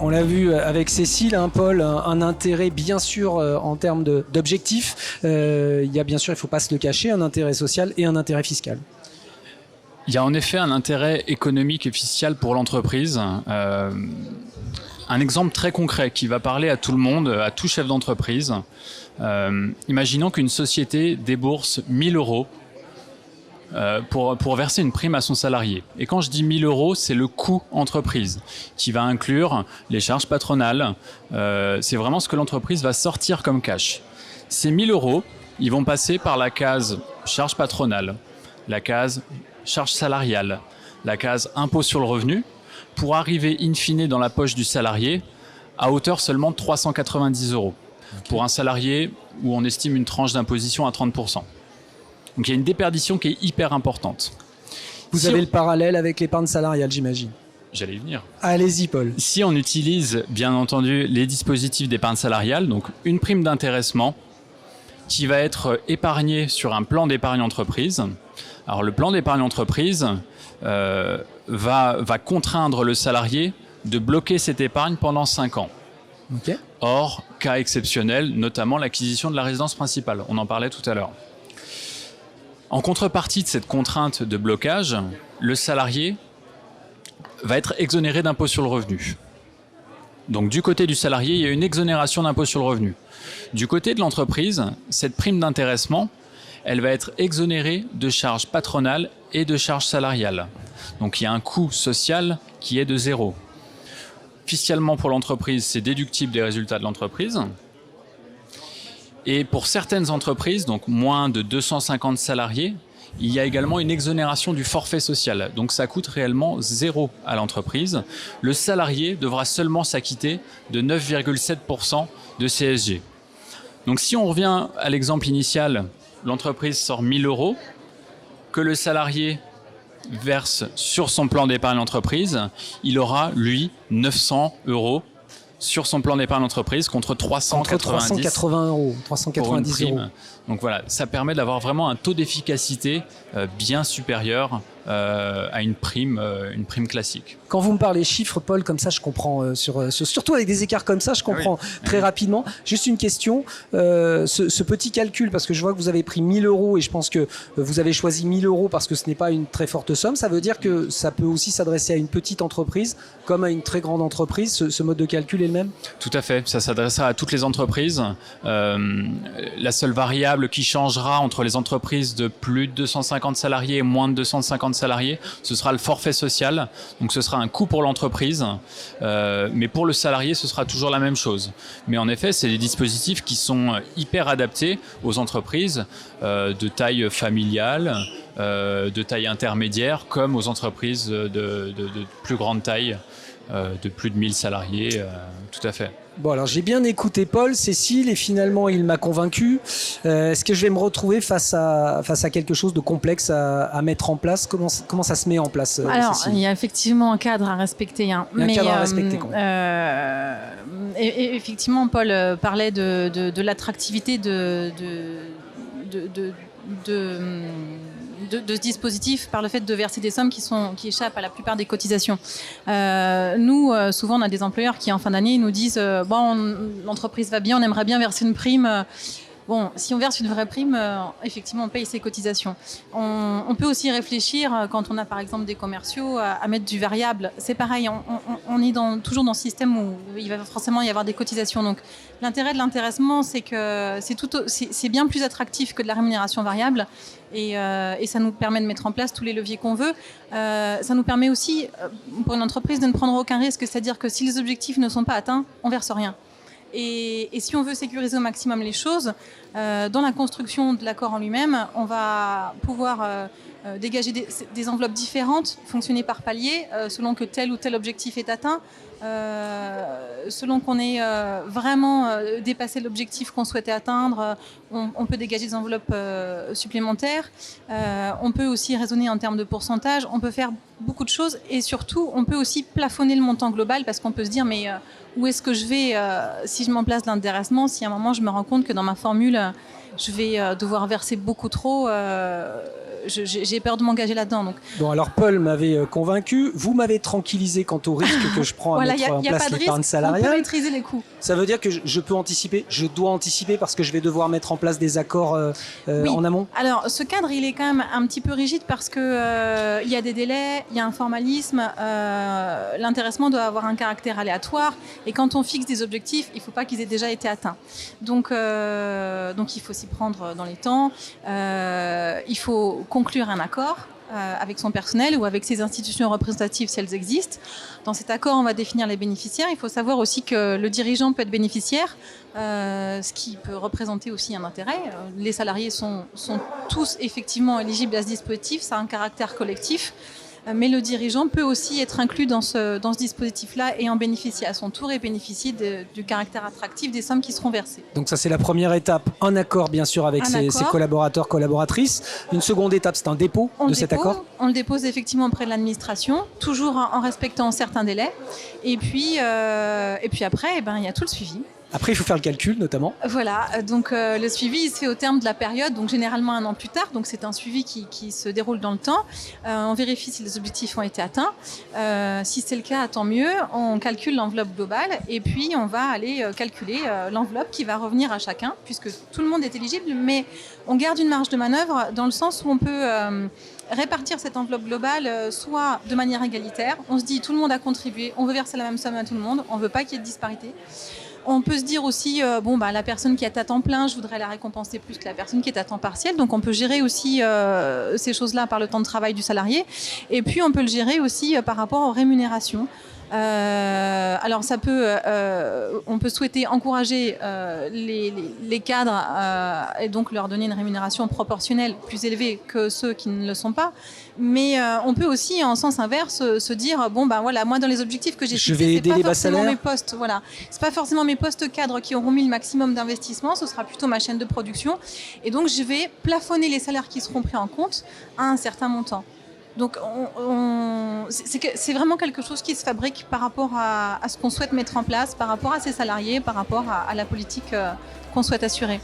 On l'a vu avec Cécile, hein, Paul, un intérêt bien sûr en termes d'objectifs. Il y a bien sûr, il ne faut pas se le cacher, un intérêt social et un intérêt fiscal. Il y a en effet un intérêt économique et fiscal pour l'entreprise. Un exemple très concret qui va parler à tout le monde, à tout chef d'entreprise. Imaginons qu'une société débourse 1 000 euros pour verser une prime à son salarié. Et quand je dis 1 000 euros, c'est le coût entreprise qui va inclure les charges patronales. C'est vraiment ce que l'entreprise va sortir comme cash. Ces 1 000 euros, ils vont passer par la case charges patronales, la case charges salariales, la case impôt sur le revenu, pour arriver in fine dans la poche du salarié à hauteur seulement de 390 euros. Okay. Pour un salarié où on estime une tranche d'imposition à 30%. Donc il y a une déperdition qui est hyper importante. Vous avez le parallèle avec l'épargne salariale, j'imagine. J'allais y venir. Allez-y, Paul. Si on utilise bien entendu les dispositifs d'épargne salariale, donc une prime d'intéressement qui va être épargnée sur un plan d'épargne entreprise. Alors le plan d'épargne entreprise va contraindre le salarié de bloquer cette épargne pendant 5 ans. Okay. Or, cas exceptionnel, notamment l'acquisition de la résidence principale. On en parlait tout à l'heure. En contrepartie de cette contrainte de blocage, le salarié va être exonéré d'impôt sur le revenu. Donc du côté du salarié, il y a une exonération d'impôt sur le revenu. Du côté de l'entreprise, cette prime d'intéressement, elle va être exonérée de charges patronales et de charges salariales. Donc il y a un coût social qui est de 0. Fiscalement pour l'entreprise, c'est déductible des résultats de l'entreprise. Et pour certaines entreprises, donc moins de 250 salariés, il y a également une exonération du forfait social. Donc ça coûte réellement 0 à l'entreprise. Le salarié devra seulement s'acquitter de 9,7% de CSG. Donc si on revient à l'exemple initial, l'entreprise sort 1 000 euros, que le salarié verse sur son plan d'épargne entreprise, il aura, lui, 900 euros sur son plan d'épargne entreprise contre 380 euros, 390 euros. Donc voilà, ça permet d'avoir vraiment un taux d'efficacité bien supérieur à une prime classique. Quand vous me parlez chiffres, Paul, comme ça, je comprends, surtout avec des écarts comme ça, je comprends très rapidement. Juste une question, ce petit calcul, parce que je vois que vous avez pris 1 000 euros et je pense que vous avez choisi 1 000 euros parce que ce n'est pas une très forte somme, ça veut dire que ça peut aussi s'adresser à une petite entreprise comme à une très grande entreprise, ce mode de calcul est le même ? Tout à fait, ça s'adressera à toutes les entreprises. La seule variable qui changera entre les entreprises de plus de 250 salariés et moins de 250 salariés, ce sera le forfait social. Donc ce sera un coût pour l'entreprise, mais pour le salarié, ce sera toujours la même chose. Mais en effet, c'est des dispositifs qui sont hyper adaptés aux entreprises de taille familiale, de taille intermédiaire, comme aux entreprises de plus grande taille, de plus de 1000 salariés, tout à fait. Bon, alors j'ai bien écouté Paul, Cécile, et finalement il m'a convaincu. Est-ce que je vais me retrouver face à quelque chose de complexe à mettre en place ? Comment ça se met en place, Alors, Cécile ? il y a effectivement un cadre à respecter. Hein. Il y a un cadre à respecter, quand même. Et effectivement, Paul parlait de l'attractivité de ce dispositif par le fait de verser des sommes qui échappent à la plupart des cotisations. Nous, souvent, on a des employeurs qui, en fin d'année, nous disent l'entreprise va bien, on aimerait bien verser une prime. Bon, si on verse une vraie prime, effectivement, on paye ses cotisations. On peut aussi réfléchir, quand on a par exemple des commerciaux, à mettre du variable. C'est pareil, on est toujours dans ce système où il va forcément y avoir des cotisations. Donc, l'intérêt de l'intéressement, c'est que c'est bien plus attractif que de la rémunération variable. Et ça nous permet de mettre en place tous les leviers qu'on veut. Ça nous permet aussi, pour une entreprise, de ne prendre aucun risque. C'est-à-dire que si les objectifs ne sont pas atteints, on ne verse rien. Et si on veut sécuriser au maximum les choses, dans la construction de l'accord en lui-même, on va pouvoir dégager des enveloppes différentes, fonctionner par palier, selon que tel ou tel objectif est atteint, selon qu'on ait vraiment dépassé l'objectif qu'on souhaitait atteindre, on peut dégager des enveloppes supplémentaires. On peut aussi raisonner en termes de pourcentage. On peut faire beaucoup de choses et surtout, on peut aussi plafonner le montant global parce qu'on peut se dire mais où est-ce que je vais si je m'en place de l'intéressement, si à un moment je me rends compte que dans ma formule je vais devoir verser beaucoup trop. J'ai peur de m'engager là-dedans. Donc. Bon, alors Paul m'avait convaincu, vous m'avez tranquillisé quant au risque que je prends à voilà, mettre en place l'épargne on salariale. peut maîtriser les coûts. Ça veut dire que je peux anticiper, je dois anticiper parce que je vais devoir mettre en place des accords Oui. en amont. Alors, ce cadre, il est quand même un petit peu rigide parce que il y a des délais, il y a un formalisme. L'intéressement doit avoir un caractère aléatoire. Et quand on fixe des objectifs, il ne faut pas qu'ils aient déjà été atteints. Donc il faut s'y prendre dans les temps. Il faut conclure un accord avec son personnel ou avec ses institutions représentatives si elles existent. Dans cet accord, on va définir les bénéficiaires. Il faut savoir aussi que le dirigeant peut être bénéficiaire, ce qui peut représenter aussi un intérêt. Les salariés sont tous effectivement éligibles à ce dispositif. Ça a un caractère collectif. Mais le dirigeant peut aussi être inclus dans ce dispositif-là et en bénéficier à son tour et bénéficier du caractère attractif des sommes qui seront versées. Donc ça, c'est la première étape, un accord bien sûr avec ses collaborateurs, collaboratrices. Une seconde étape, c'est un dépôt de cet accord. On le dépose effectivement auprès de l'administration, toujours en respectant certains délais. Et puis après, il y a tout le suivi. Après, il faut faire le calcul, notamment. Voilà, donc le suivi, il se fait au terme de la période, donc généralement 1 an plus tard. Donc c'est un suivi qui se déroule dans le temps. On vérifie si les objectifs ont été atteints. Si c'est le cas, tant mieux. On calcule l'enveloppe globale et puis on va aller calculer l'enveloppe qui va revenir à chacun, puisque tout le monde est éligible, mais on garde une marge de manœuvre dans le sens où on peut répartir cette enveloppe globale soit de manière égalitaire. On se dit tout le monde a contribué, on veut verser la même somme à tout le monde, on ne veut pas qu'il y ait de disparité. On peut se dire aussi, la personne qui est à temps plein, je voudrais la récompenser plus que la personne qui est à temps partiel. Donc on peut gérer aussi ces choses-là par le temps de travail du salarié. Et puis on peut le gérer aussi par rapport aux rémunérations. Alors on peut souhaiter encourager les cadres et donc leur donner une rémunération proportionnelle plus élevée que ceux qui ne le sont pas. Mais on peut aussi, en sens inverse, se dire moi dans les objectifs que j'ai fixés, c'est pas forcément mes postes. Voilà, c'est pas forcément mes postes cadres qui auront mis le maximum d'investissement. Ce sera plutôt ma chaîne de production. Et donc je vais plafonner les salaires qui seront pris en compte à un certain montant. Donc c'est vraiment quelque chose qui se fabrique par rapport à ce qu'on souhaite mettre en place, par rapport à ses salariés, par rapport à la politique qu'on souhaite assurer.